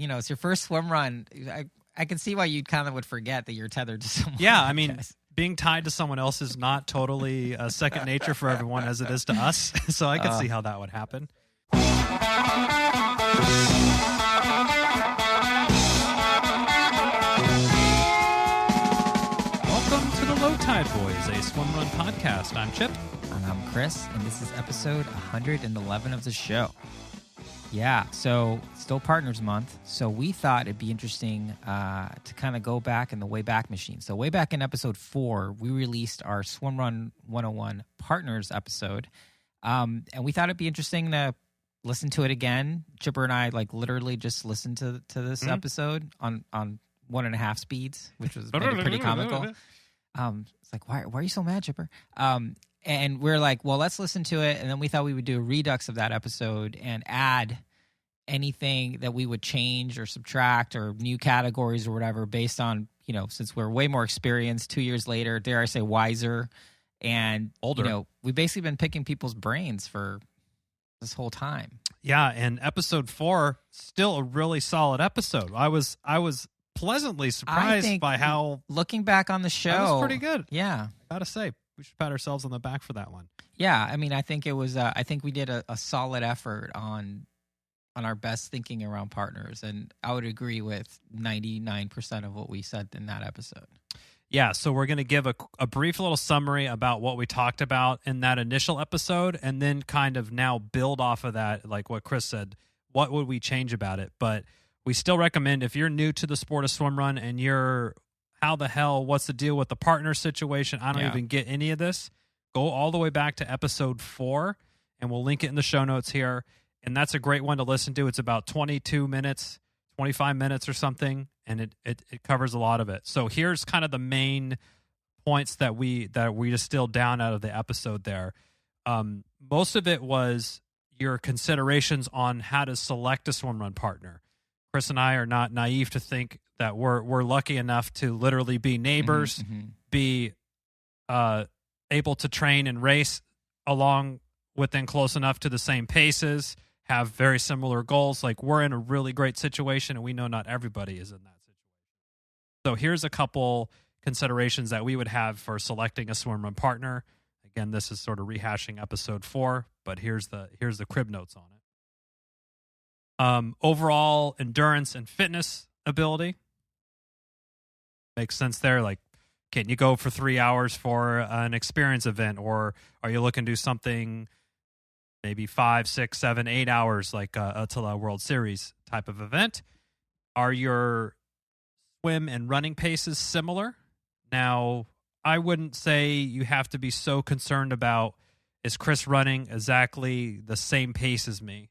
it's your first swim run. I can see why you kind of would forget that you're tethered to someone. Yeah, I mean, being tied to someone else is not totally second nature for everyone as it is to us. So I can see how that would happen. Welcome to the Low Tide Boyz, a Swimrun podcast. I'm Chip. And I'm Chris, and this is episode 111 of the show. Yeah, so still Partners Month, so we thought it'd be interesting to kind of go back in the Wayback Machine. So way back in episode 4, we released our Swimrun 101 Partners episode, and we thought it'd be interesting to listen to it again. Chipper and I literally just listened to this episode on 1.5 speeds, which was pretty comical. It's like, why are you so mad, Chipper? And we're like, well, let's listen to it. And then we thought we would do a redux of that episode and add anything that we would change or subtract or new categories or whatever based on, since we're way more experienced 2 years later, dare I say wiser and older. We've basically been picking people's brains for this whole time. Yeah. And episode 4, still a really solid episode. I was pleasantly surprised by how, looking back on the show, that was pretty good. Yeah. I gotta say. We should pat ourselves on the back for that one. Yeah, I mean, I think it was. I think we did a solid effort on our best thinking around partners, and I would agree with 99% of what we said in that episode. Yeah, so we're going to give a brief little summary about what we talked about in that initial episode, and then kind of now build off of that, like what Chris said. What would we change about it? But we still recommend, if you're new to the sport of swimrun and you're how the hell, what's the deal with the partner situation? I don't even get any of this. Go all the way back to episode 4, and we'll link it in the show notes here. And that's a great one to listen to. It's about 22 minutes, 25 minutes or something, and it covers a lot of it. So here's kind of the main points that we distilled down out of the episode there. Most of it was your considerations on how to select a swimrun partner. Chris and I are not naive to think that we're lucky enough to literally be neighbors, be able to train and race along within close enough to the same paces, have very similar goals. Like, we're in a really great situation, and we know not everybody is in that situation. So here's a couple considerations that we would have for selecting a swimrun partner. Again, this is sort of rehashing episode 4, but here's the crib notes on it. Overall endurance and fitness ability. Makes sense there. Like, can you go for 3 hours for an experience event, or are you looking to do something maybe 5, 6, 7, 8 hours like a World Series type of event? Are your swim and running paces similar? Now, I wouldn't say you have to be so concerned about, is Chris running exactly the same pace as me?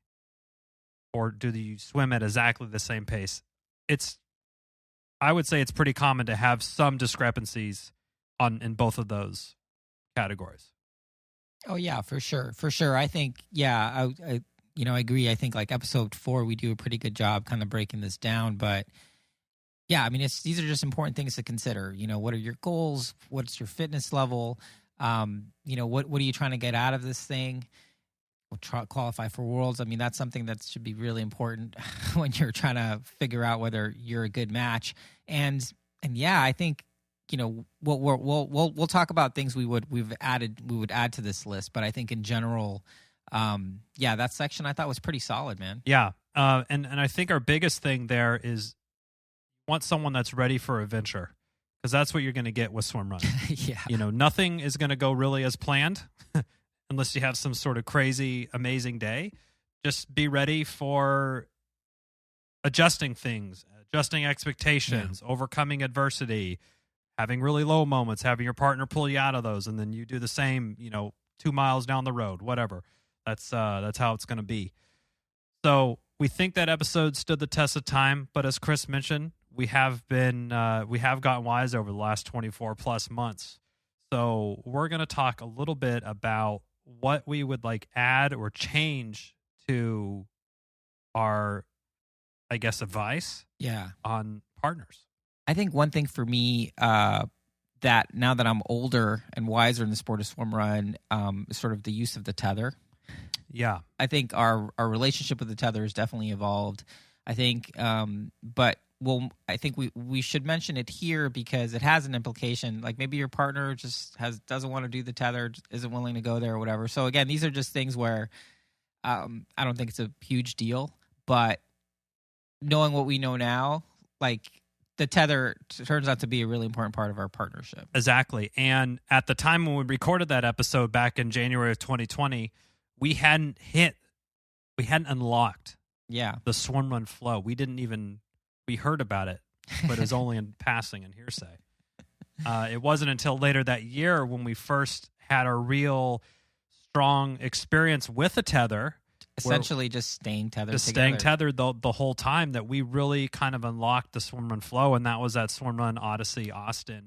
Or do you swim at exactly the same pace? I would say it's pretty common to have some discrepancies in both of those categories. Oh yeah, for sure. I think I agree. I think like episode 4, we do a pretty good job kind of breaking this down. But yeah, I mean, these are just important things to consider. What are your goals? What's your fitness level? What are you trying to get out of this thing? Qualify for Worlds. I mean, that's something that should be really important when you're trying to figure out whether you're a good match. And yeah, I think we'll talk about things we would add to this list. But I think in general, that section I thought was pretty solid, man. Yeah, and I think our biggest thing there is you want someone that's ready for adventure, because that's what you're going to get with swimrun. Yeah, nothing is going to go really as planned. Unless you have some sort of crazy, amazing day. Just be ready for adjusting things, adjusting expectations, overcoming adversity, having really low moments, having your partner pull you out of those, and then you do the same, 2 miles down the road, whatever. That's how it's going to be. So we think that episode stood the test of time, but as Chris mentioned, we have gotten wise over the last 24 plus months. So we're going to talk a little bit about what we would add or change to our, I guess, advice on partners. I think one thing for me that now that I'm older and wiser in the sport of swimrun is sort of the use of the tether. Yeah. I think our relationship with the tether has definitely evolved. I think, but I think we should mention it here because it has an implication. Like maybe your partner just doesn't want to do the tether, isn't willing to go there or whatever. So again, these are just things where I don't think it's a huge deal, but knowing what we know now, like the tether turns out to be a really important part of our partnership. Exactly. And at the time when we recorded that episode back in January of 2020, we hadn't unlocked the Swimrun flow. We heard about it, but it was only in passing and hearsay. It wasn't until later that year when we first had a real strong experience with a tether. Essentially just staying tethered staying tethered the whole time that we really kind of unlocked the Swimrun flow, and that was at Swimrun Odyssey Austin.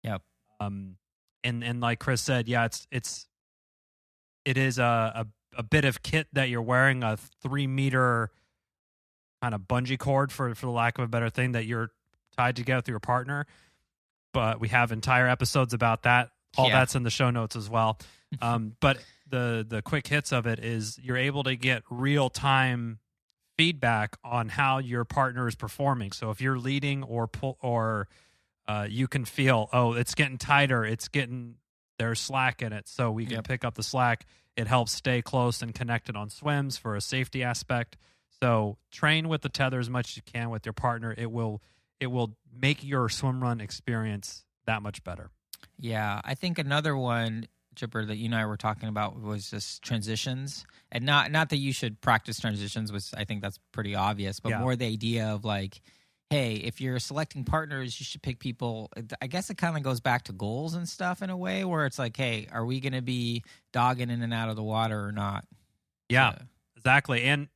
Yep. And like Chris said, yeah, it is a bit of kit that you're wearing, a 3-meter kind of bungee cord for the lack of a better thing, that you're tied together with your partner. But we have entire episodes about that. All that's in the show notes as well. But the quick hits of it is you're able to get real-time feedback on how your partner is performing. So if you're leading or you can feel, it's getting tighter, there's slack in it, so we can pick up the slack. It helps stay close and connected on swims for a safety aspect. So train with the tether as much as you can with your partner. It will make your swim run experience that much better. Yeah, I think another one, Chipper, that you and I were talking about was just transitions. And not that you should practice transitions, which I think that's pretty obvious, but more the idea of like, hey, if you're selecting partners, you should pick people. I guess it kind of goes back to goals and stuff in a way where it's like, hey, are we going to be dogging in and out of the water or not? Yeah, exactly. And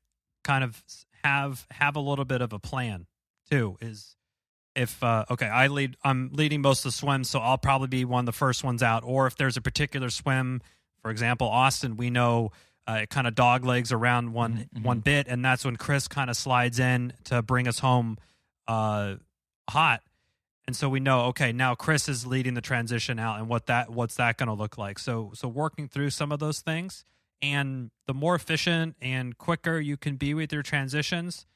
kind of have a little bit of a plan too. Is if I'm leading most of the swims, so I'll probably be one of the first ones out. Or if there's a particular swim, for example, Austin, we know it kind of dog legs around one bit, and that's when Chris kind of slides in to bring us home hot. And so we know, okay, now Chris is leading the transition out, and what's that going to look like? So working through some of those things, and the more efficient and quicker you can be with your transitions,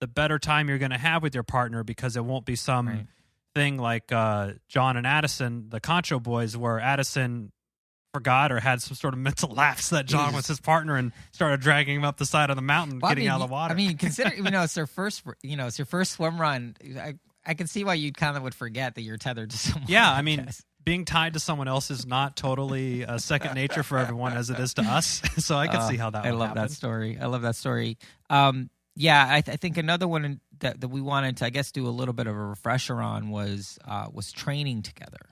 the better time you're going to have with your partner, because it won't be some thing like John and Addison, the Concho boys, where Addison forgot or had some sort of mental lapse that John was his partner and started dragging him up the side of the mountain, getting out of the water. I mean, consider it's their first, it's your first swim run. I can see why you kind of would forget that you're tethered to someone. Yeah, I mean, being tied to someone else is not totally second nature for everyone as it is to us. So I can see how that would happen. I love that story. I think another one that we wanted to, I guess, do a little bit of a refresher on was training together.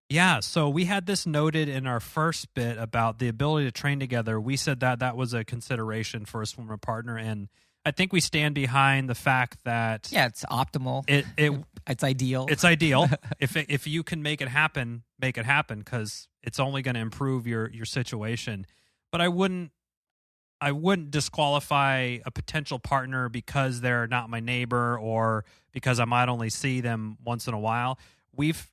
Yeah, so we had this noted in our first bit about the ability to train together. We said that was a consideration for a swimmer partner, and I think we stand behind the fact that it's optimal. It's ideal. It's ideal. If you can make it happen, because it's only going to improve your situation. But I wouldn't disqualify a potential partner because they're not my neighbor or because I might only see them once in a while. We've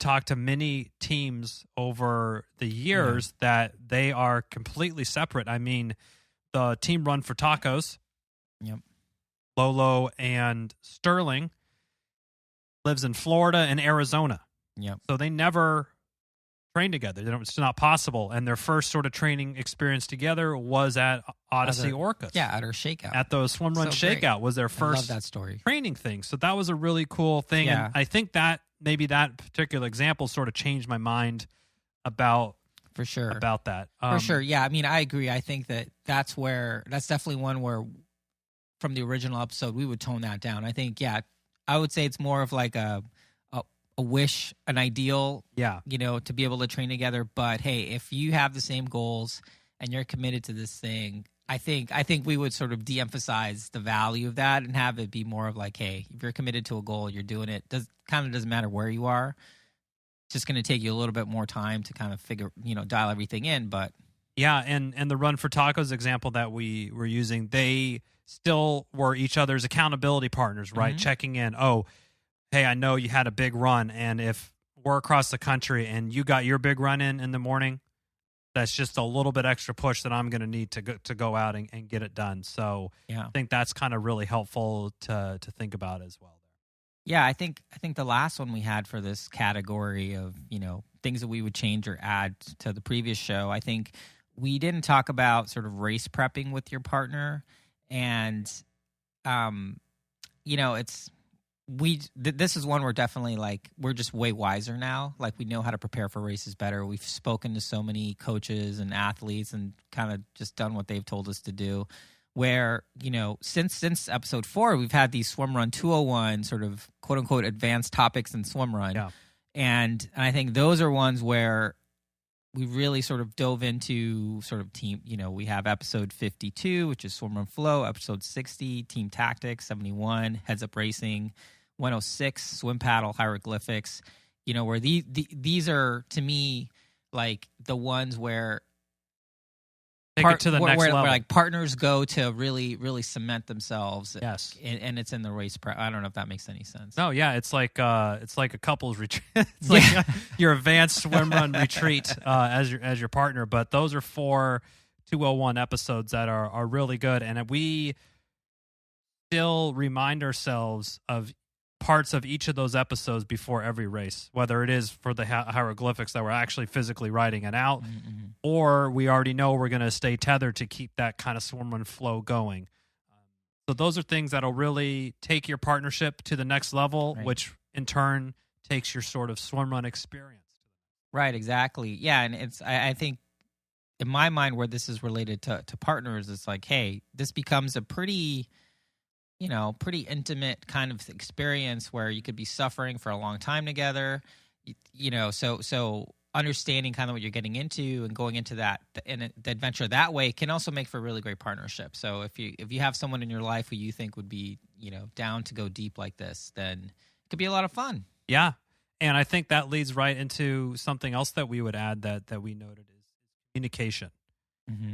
talked to many teams over the years that they are completely separate. I mean, the team Run for Tacos, Lolo and Sterling, lives in Florida and Arizona. So they never train together. It's not possible. And their first sort of training experience together was at Odyssey Orcas. Yeah, at our shakeout. At the Swim Run shakeout was their first training thing. So that was a really cool thing. Yeah. And I think that maybe that particular example sort of changed my mind about that. For sure. Yeah. I mean, I agree. I think that's definitely one where from the original episode, we would tone that down. I think, I would say it's more of like a wish, an ideal, to be able to train together. But hey, if you have the same goals and you're committed to this thing, I think we would sort of de-emphasize the value of that and have it be more of like, hey, if you're committed to a goal, you're doing it. Doesn't matter where you are. It's just going to take you a little bit more time to kind of figure, dial everything in. But yeah, and the Run for Tacos example that we were using, they still were each other's accountability partners, right? Checking in. Oh, hey, I know you had a big run, and if we're across the country and you got your big run in the morning, that's just a little bit extra push that I'm going to need to go out and get it done. So Yeah. I think that's kind of really helpful to think about as well. Yeah, I think the last one we had for this category of, things that we would change or add to the previous show, I think we didn't talk about sort of race prepping with your partner. And, this is one where definitely like we're just way wiser now. Like we know how to prepare for races better. We've spoken to so many coaches and athletes and kind of just done what they've told us to do. Where, since episode 4, we've had these Swimrun 201 sort of quote unquote advanced topics in Swimrun. Yeah. And I think those are ones where we really sort of dove into sort of team, we have episode 52, which is Swimrun Flow, episode 60, team tactics, 71, heads up racing, 106, swim paddle, hieroglyphics, where these are to me like the ones where take it to the next level. Where like partners go to really, really cement themselves. Yes, and it's in the race prep. I don't know if that makes any sense. No, yeah, it's like a couples retreat. It's like your advanced swim run retreat as your partner. But those are 4 201 episodes that are really good, and we still remind ourselves of parts of each of those episodes before every race, whether it is for the hieroglyphics that we're actually physically writing it out, or we already know we're going to stay tethered to keep that kind of swim run flow going. So those are things that'll really take your partnership to the next level, right, which in turn takes your sort of swim run experience. Right, exactly. Yeah, and I think in my mind where this is related to partners, it's like, hey, this becomes a pretty intimate kind of experience where you could be suffering for a long time together, so understanding kind of what you're getting into and going into that in the adventure that way can also make for a really great partnership. So if you have someone in your life who you think would be, down to go deep like this, then it could be a lot of fun. Yeah. And I think that leads right into something else that we would add that we noted is communication,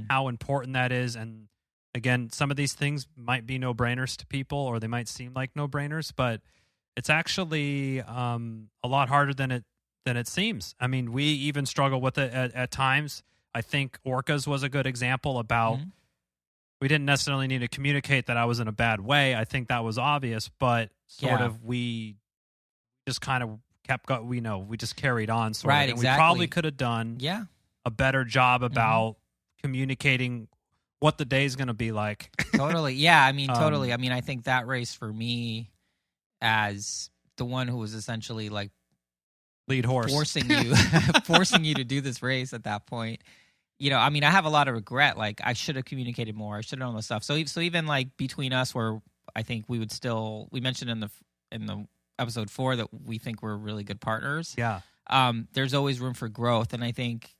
how important that is. And again, some of these things might be no-brainers to people, or they might seem like no-brainers, but it's actually a lot harder than it seems. I mean, we even struggle with it at times. I think Orcas was a good example about we didn't necessarily need to communicate that I was in a bad way. I think that was obvious, but we just kind of kept going. We just carried on. Right, and exactly. We probably could have done a better job about communicating what the day's going to be like. Totally. Yeah, I mean, totally. I mean, I think that race for me as the one who was essentially like lead horse forcing you to do this race at that point. I mean, I have a lot of regret. Like I should have communicated more. I should have known this stuff. So even like between us where I think we mentioned in the episode 4 that we think we're really good partners. Yeah. There's always room for growth. And I think,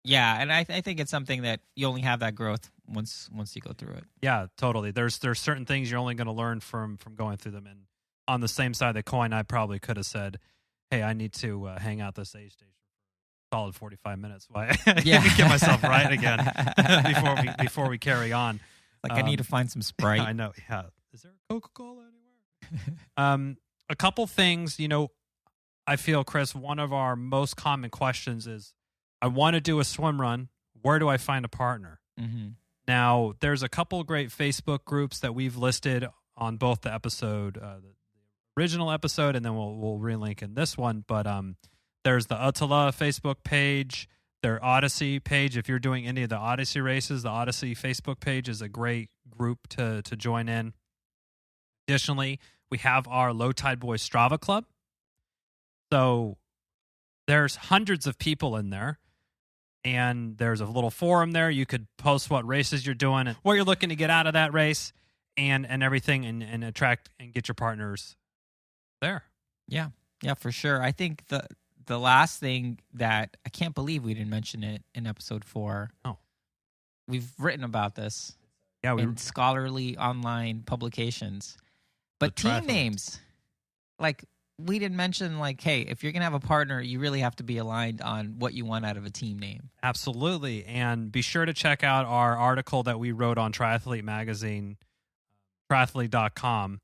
and I think it's something that you only have that growth once you go through it. Yeah, totally. There's certain things you're only going to learn from going through them. And on the same side of the coin, I probably could have said, hey, I need to hang out this aid station for a solid 45 minutes while I get myself right again before we carry on. Like I need to find some Sprite. I know. Yeah. Is there a Coca-Cola anywhere? A couple things, I feel, Chris, one of our most common questions is, I want to do a swim run. Where do I find a partner? Now, there's a couple of great Facebook groups that we've listed on both the episode, the original episode, and then we'll relink in this one. But there's the Attila Facebook page, their Odyssey page. If you're doing any of the Odyssey races, the Odyssey Facebook page is a great group to join in. Additionally, we have our Low Tide Boys Strava Club. So there's hundreds of people in there. And there's a little forum there. You could post what races you're doing and what you're looking to get out of that race and everything and attract and get your partners there. Yeah, for sure. I think the last thing that I can't believe we didn't mention it in episode 4. Oh. We've written about this in scholarly online publications. But team names, like we didn't mention, like, hey, if you're going to have a partner, you really have to be aligned on what you want out of a team name. Absolutely. And be sure to check out our article that we wrote on Triathlete Magazine, triathlete.com.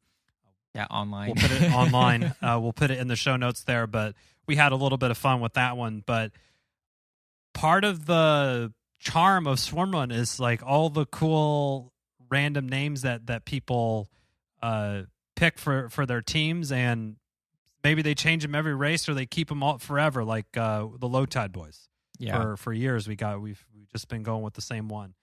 Yeah, online. We'll put it online. We'll put it in the show notes there. But we had a little bit of fun with that one. But part of the charm of Swimrun is like all the cool random names that people pick for their teams, and maybe they change them every race or they keep them all forever, like the Low Tide Boys. Yeah. For years we've just been going with the same one.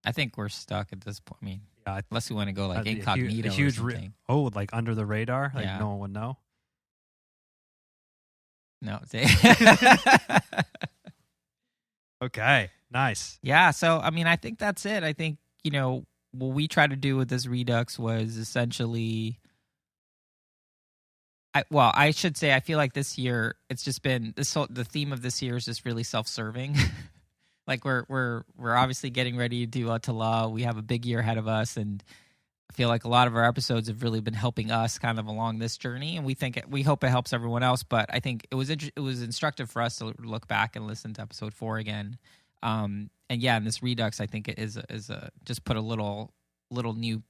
I think we're stuck at this point. I mean, Yeah, unless we want to go like incognito a huge or something. like under the radar, like Yeah. no one would know. No. Okay, nice. Yeah, so I mean, I think that's it. I think, what we tried to do with this Redux was essentially I should say I feel like this year it's just been the theme of this year is just really self-serving. Like we're obviously getting ready to do Tala. We have a big year ahead of us, and I feel like a lot of our episodes have really been helping us kind of along this journey, and we hope it helps everyone else. But I think it was instructive for us to look back and listen to episode 4 again. And yeah, in this Redux, I think it is a just put a little new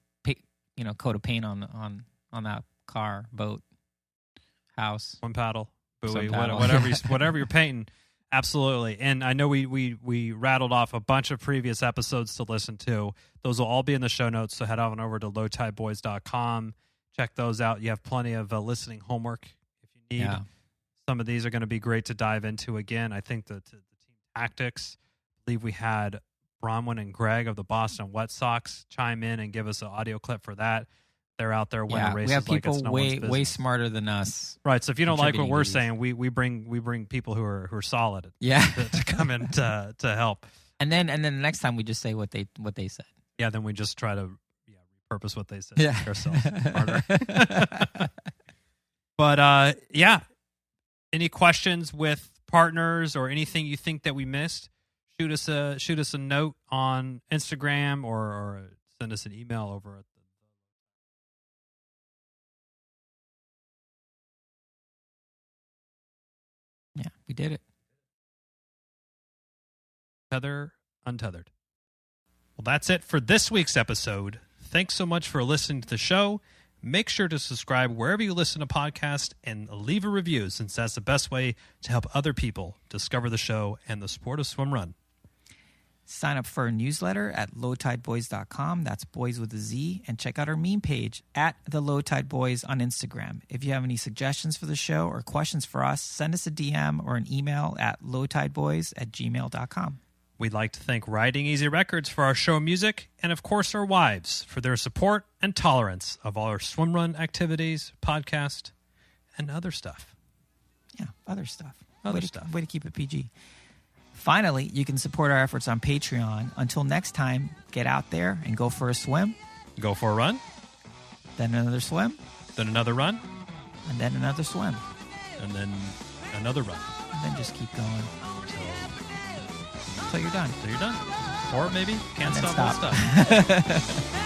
coat of paint on that car, boat, house, One paddle, buoy, Some paddle. whatever you're painting. Absolutely. And I know we rattled off a bunch of previous episodes to listen to. Those will all be in the show notes, so head on over to lowtideboys.com. Check those out. You have plenty of listening homework if you need. Yeah. Some of these are going to be great to dive into again. I think the team tactics, I believe we had Bronwyn and Greg of the Boston Wet Sox chime in and give us an audio clip for that. They're out there winning races. We have people like it's no one's business. way smarter than us. Right. So if you don't like what we're contributing saying, we bring people who are solid Yeah. to come in to help. And then the next time we just say what they said. Yeah, then we just try to repurpose what they said Yeah. ourselves harder. But yeah, any questions with partners or anything you think that we missed? Shoot us a note on Instagram or send us an email over at Yeah, we did it. Tether Untethered. Well, that's it for this week's episode. Thanks so much for listening to the show. Make sure to subscribe wherever you listen to podcasts and leave a review, since that's the best way to help other people discover the show and the sport of Swimrun. Sign up for a newsletter at lowtideboys.com. That's boys with a Z. And check out our meme page at the Low Tide Boys on Instagram. If you have any suggestions for the show or questions for us, send us a DM or an email at lowtideboys@gmail.com. We'd like to thank Riding Easy Records for our show music, and of course our wives for their support and tolerance of all our swimrun activities, podcast, and other stuff. Yeah, other stuff. Way to keep it PG. Finally, you can support our efforts on Patreon. Until next time, get out there and go for a swim. Go for a run, Then another swim. then another run, And then another swim. and then another run. And then just keep going until you're done. So you're done. Or maybe can't And then stop. stop.